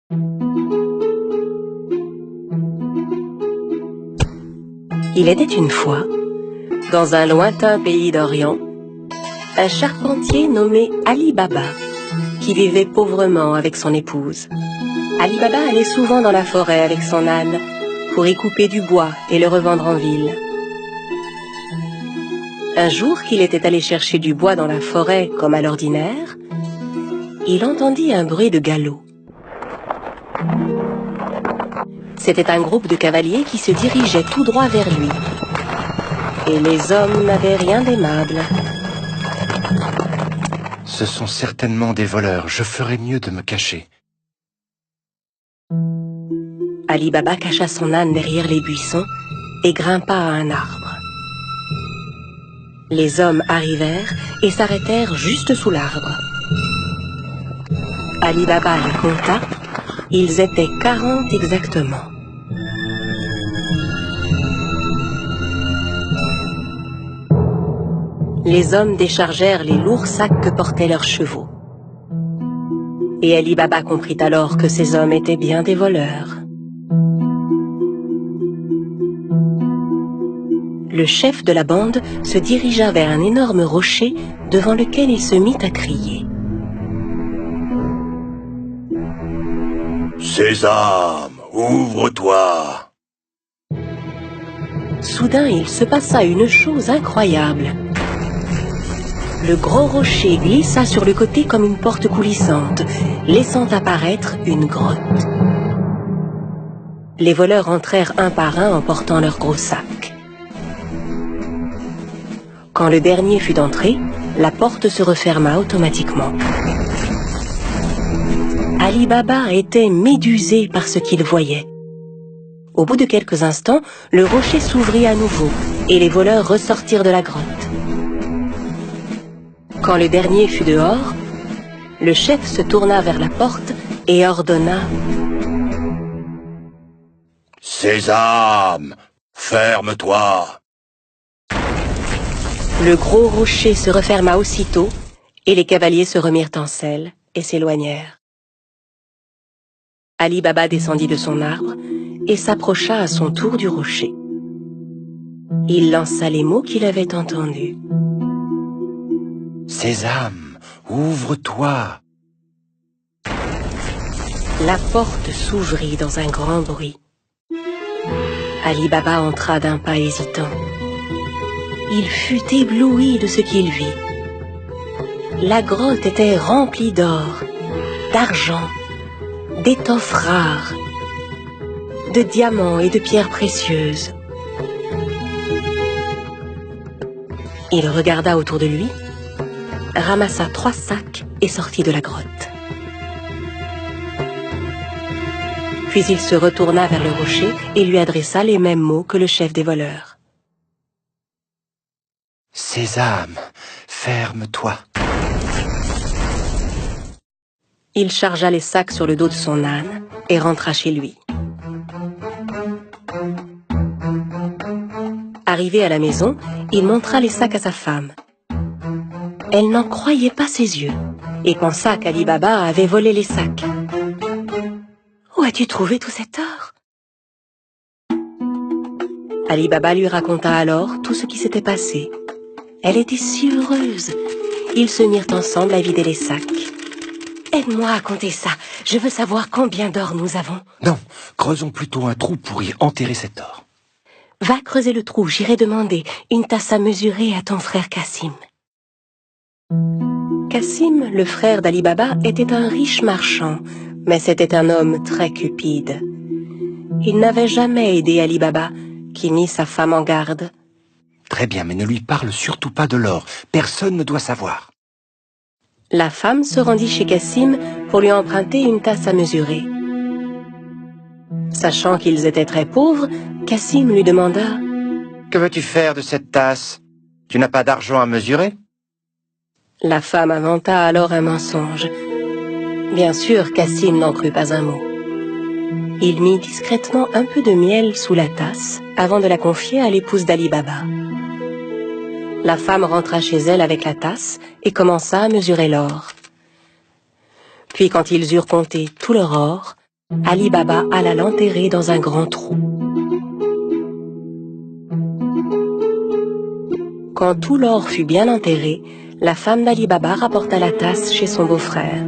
Il était une fois, dans un lointain pays d'Orient, un charpentier nommé Ali Baba, qui vivait pauvrement avec son épouse. Ali Baba allait souvent dans la forêt avec son âne pour y couper du bois et le revendre en ville. Un jour qu'il était allé chercher du bois dans la forêt comme à l'ordinaire, il entendit un bruit de galop. C'était un groupe de cavaliers qui se dirigeait tout droit vers lui. Et les hommes n'avaient rien d'aimable. Ce sont certainement des voleurs. Je ferais mieux de me cacher. Ali Baba cacha son âne derrière les buissons et grimpa à un arbre. Les hommes arrivèrent et s'arrêtèrent juste sous l'arbre. Ali Baba les compta. Ils étaient 40 exactement. Les hommes déchargèrent les lourds sacs que portaient leurs chevaux. Et Ali Baba comprit alors que ces hommes étaient bien des voleurs. Le chef de la bande se dirigea vers un énorme rocher devant lequel il se mit à crier. Sésame, ouvre-toi! Soudain, il se passa une chose incroyable. Le gros rocher glissa sur le côté comme une porte coulissante, laissant apparaître une grotte. Les voleurs entrèrent un par un en portant leurs gros sacs. Quand le dernier fut entré, la porte se referma automatiquement. Ali Baba était médusé par ce qu'il voyait. Au bout de quelques instants, le rocher s'ouvrit à nouveau et les voleurs ressortirent de la grotte. Quand le dernier fut dehors, le chef se tourna vers la porte et ordonna « Sésame, ferme-toi !» Le gros rocher se referma aussitôt et les cavaliers se remirent en selle et s'éloignèrent. Ali Baba descendit de son arbre et s'approcha à son tour du rocher. Il lança les mots qu'il avait entendus. Sésame, ouvre-toi! La porte s'ouvrit dans un grand bruit. Ali Baba entra d'un pas hésitant. Il fut ébloui de ce qu'il vit. La grotte était remplie d'or, d'argent, d'étoffes rares, de diamants et de pierres précieuses. Il regarda autour de lui, ramassa 3 sacs et sortit de la grotte. Puis il se retourna vers le rocher et lui adressa les mêmes mots que le chef des voleurs. Sésame, ferme-toi! Il chargea les sacs sur le dos de son âne et rentra chez lui. Arrivé à la maison, il montra les sacs à sa femme. Elle n'en croyait pas ses yeux et pensa qu'Ali Baba avait volé les sacs. « Où as-tu trouvé tout cet or ?» Ali Baba lui raconta alors tout ce qui s'était passé. Elle était si heureuse. Ils se mirent ensemble à vider les sacs. « Aide-moi à compter ça. Je veux savoir combien d'or nous avons. » Non, creusons plutôt un trou pour y enterrer cet or. « Va creuser le trou, j'irai demander une tasse à mesurer à ton frère Cassim. » Cassim, le frère d'Ali Baba, était un riche marchand, mais c'était un homme très cupide. Il n'avait jamais aidé Ali Baba, qui mit sa femme en garde. Très bien, mais ne lui parle surtout pas de l'or. Personne ne doit savoir. La femme se rendit chez Cassim pour lui emprunter une tasse à mesurer. Sachant qu'ils étaient très pauvres, Cassim lui demanda « Que veux-tu faire de cette tasse? Tu n'as pas d'argent à mesurer ?» La femme inventa alors un mensonge. Bien sûr, Cassim n'en crut pas un mot. Il mit discrètement un peu de miel sous la tasse avant de la confier à l'épouse d'Ali Baba. La femme rentra chez elle avec la tasse et commença à mesurer l'or. Puis quand ils eurent compté tout leur or, Ali Baba alla l'enterrer dans un grand trou. Quand tout l'or fut bien enterré, la femme d'Ali Baba rapporta la tasse chez son beau-frère.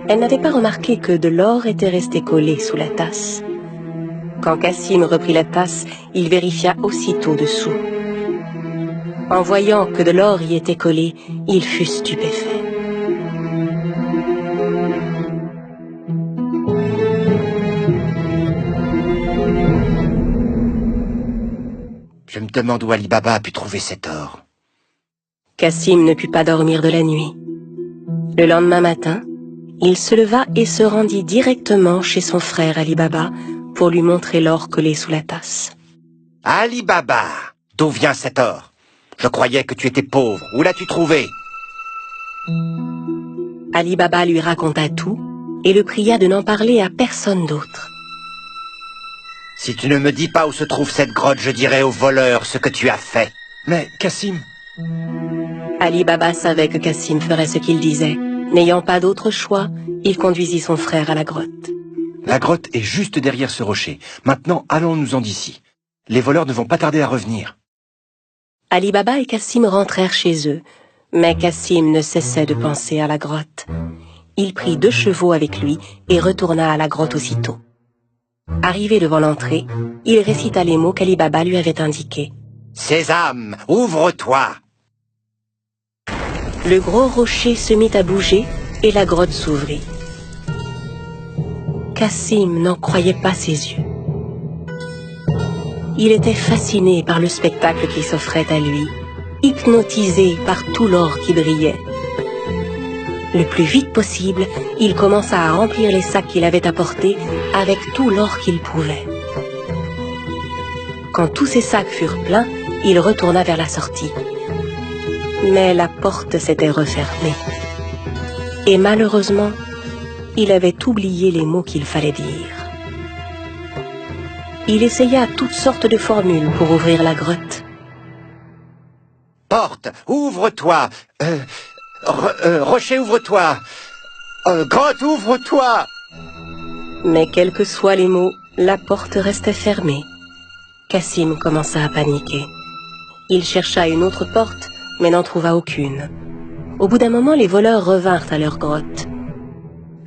Elle n'avait pas remarqué que de l'or était resté collé sous la tasse. Quand Cassim reprit la tasse, il vérifia aussitôt dessous. En voyant que de l'or y était collé, il fut stupéfait. Je me demande où Ali Baba a pu trouver cet or. Cassim ne put pas dormir de la nuit. Le lendemain matin, il se leva et se rendit directement chez son frère Ali Baba pour lui montrer l'or collé sous la tasse. Ali Baba, d'où vient cet or? Je croyais que tu étais pauvre. Où l'as-tu trouvé? Ali Baba lui raconta tout et le pria de n'en parler à personne d'autre. Si tu ne me dis pas où se trouve cette grotte, je dirai aux voleurs ce que tu as fait. Mais, Cassim... Ali Baba savait que Cassim ferait ce qu'il disait. N'ayant pas d'autre choix, il conduisit son frère à la grotte. La grotte est juste derrière ce rocher. Maintenant, allons-nous-en d'ici. Les voleurs ne vont pas tarder à revenir. Ali Baba et Cassim rentrèrent chez eux, mais Cassim ne cessait de penser à la grotte. Il prit 2 chevaux avec lui et retourna à la grotte aussitôt. Arrivé devant l'entrée, il récita les mots qu'Ali Baba lui avait indiqués. « Sésame, ouvre-toi » Le gros rocher se mit à bouger et la grotte s'ouvrit. Cassim n'en croyait pas ses yeux. Il était fasciné par le spectacle qui s'offrait à lui, hypnotisé par tout l'or qui brillait. Le plus vite possible, il commença à remplir les sacs qu'il avait apportés avec tout l'or qu'il pouvait. Quand tous ces sacs furent pleins, il retourna vers la sortie. Mais la porte s'était refermée. Et malheureusement, il avait oublié les mots qu'il fallait dire. Il essaya toutes sortes de formules pour ouvrir la grotte. « Porte, ouvre-toi ! Rocher, ouvre-toi ! Grotte, ouvre-toi !» Mais quels que soient les mots, la porte restait fermée. Cassim commença à paniquer. Il chercha une autre porte, mais n'en trouva aucune. Au bout d'un moment, les voleurs revinrent à leur grotte.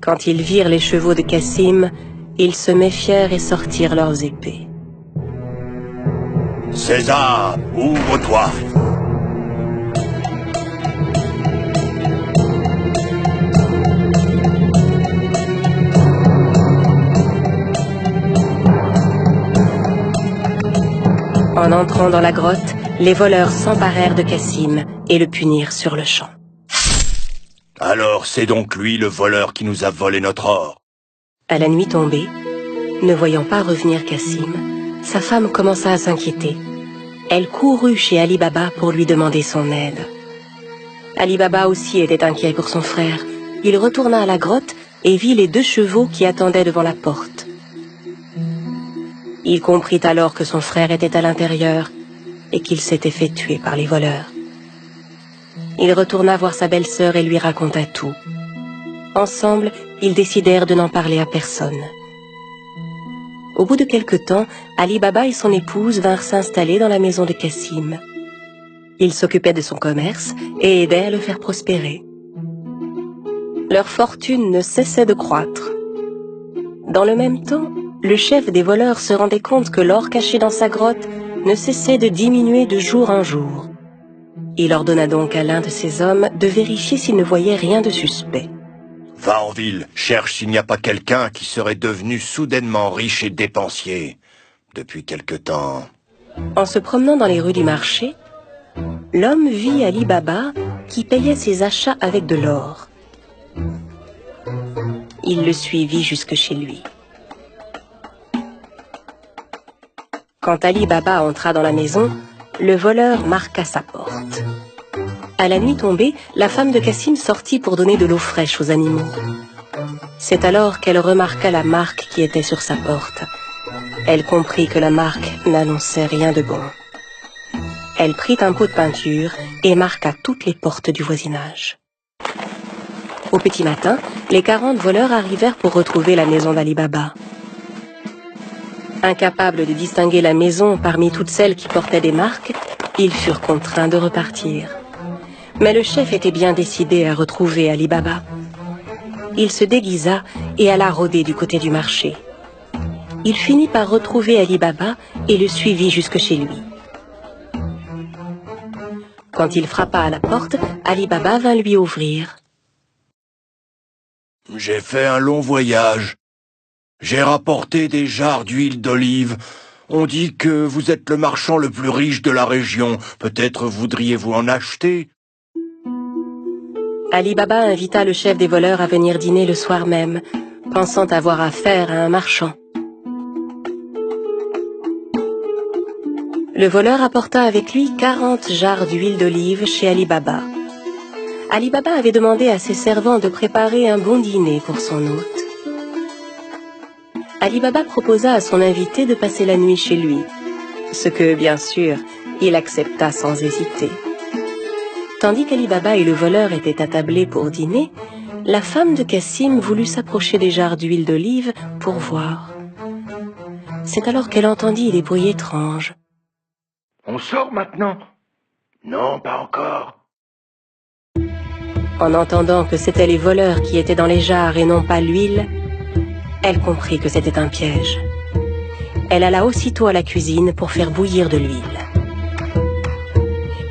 Quand ils virent les chevaux de Cassim, ils se méfièrent et sortirent leurs épées. « Sésame, ouvre-toi » En entrant dans la grotte, les voleurs s'emparèrent de Cassim et le punirent sur le champ. « Alors c'est donc lui le voleur qui nous a volé notre or » À la nuit tombée, ne voyant pas revenir Cassim, sa femme commença à s'inquiéter. Elle courut chez Ali Baba pour lui demander son aide. Ali Baba aussi était inquiet pour son frère. Il retourna à la grotte et vit les 2 chevaux qui attendaient devant la porte. Il comprit alors que son frère était à l'intérieur et qu'il s'était fait tuer par les voleurs. Il retourna voir sa belle-sœur et lui raconta tout. Ensemble, ils décidèrent de n'en parler à personne. Au bout de quelque temps, Ali Baba et son épouse vinrent s'installer dans la maison de Cassim. Ils s'occupaient de son commerce et aidaient à le faire prospérer. Leur fortune ne cessait de croître. Dans le même temps, le chef des voleurs se rendait compte que l'or caché dans sa grotte ne cessait de diminuer de jour en jour. Il ordonna donc à l'un de ses hommes de vérifier s'il ne voyait rien de suspect. « Va en ville, cherche s'il n'y a pas quelqu'un qui serait devenu soudainement riche et dépensier. Depuis quelque temps... » En se promenant dans les rues du marché, l'homme vit Ali Baba qui payait ses achats avec de l'or. Il le suivit jusque chez lui. Quand Ali Baba entra dans la maison, le voleur marqua sa porte. À la nuit tombée, la femme de Cassim sortit pour donner de l'eau fraîche aux animaux. C'est alors qu'elle remarqua la marque qui était sur sa porte. Elle comprit que la marque n'annonçait rien de bon. Elle prit un pot de peinture et marqua toutes les portes du voisinage. Au petit matin, les 40 voleurs arrivèrent pour retrouver la maison d'Ali Baba. Incapables de distinguer la maison parmi toutes celles qui portaient des marques, ils furent contraints de repartir. Mais le chef était bien décidé à retrouver Ali Baba. Il se déguisa et alla rôder du côté du marché. Il finit par retrouver Ali Baba et le suivit jusque chez lui. Quand il frappa à la porte, Ali Baba vint lui ouvrir. « J'ai fait un long voyage. J'ai rapporté des jarres d'huile d'olive. On dit que vous êtes le marchand le plus riche de la région. Peut-être voudriez-vous en acheter ?» Ali Baba invita le chef des voleurs à venir dîner le soir même, pensant avoir affaire à un marchand. Le voleur apporta avec lui 40 jarres d'huile d'olive chez Ali Baba. Ali Baba avait demandé à ses servants de préparer un bon dîner pour son hôte. Ali Baba proposa à son invité de passer la nuit chez lui, ce que, bien sûr, il accepta sans hésiter. Tandis qu'Ali Baba et le voleur étaient attablés pour dîner, la femme de Cassim voulut s'approcher des jarres d'huile d'olive pour voir. C'est alors qu'elle entendit des bruits étranges. « On sort maintenant ?»« Non, pas encore. » En entendant que c'étaient les voleurs qui étaient dans les jarres et non pas l'huile, elle comprit que c'était un piège. Elle alla aussitôt à la cuisine pour faire bouillir de l'huile.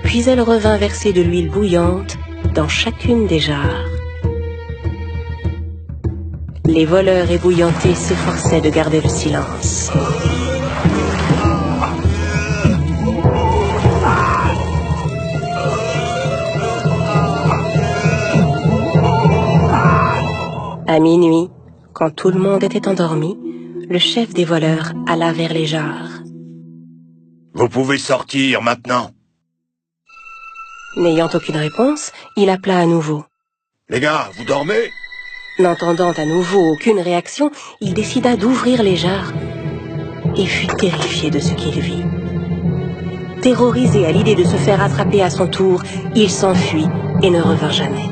Puis elle revint verser de l'huile bouillante dans chacune des jarres. Les voleurs ébouillantés s'efforçaient de garder le silence. À minuit, quand tout le monde était endormi, le chef des voleurs alla vers les jarres. « Vous pouvez sortir maintenant. » N'ayant aucune réponse, il appela à nouveau. « Les gars, vous dormez ?» N'entendant à nouveau aucune réaction, il décida d'ouvrir les jarres et fut terrifié de ce qu'il vit. Terrorisé à l'idée de se faire attraper à son tour, il s'enfuit et ne revint jamais.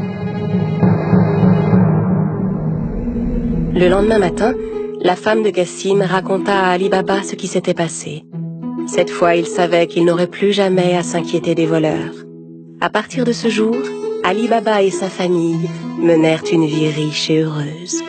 Le lendemain matin, la femme de Cassim raconta à Ali Baba ce qui s'était passé. Cette fois, il savait qu'il n'aurait plus jamais à s'inquiéter des voleurs. À partir de ce jour, Ali Baba et sa famille menèrent une vie riche et heureuse.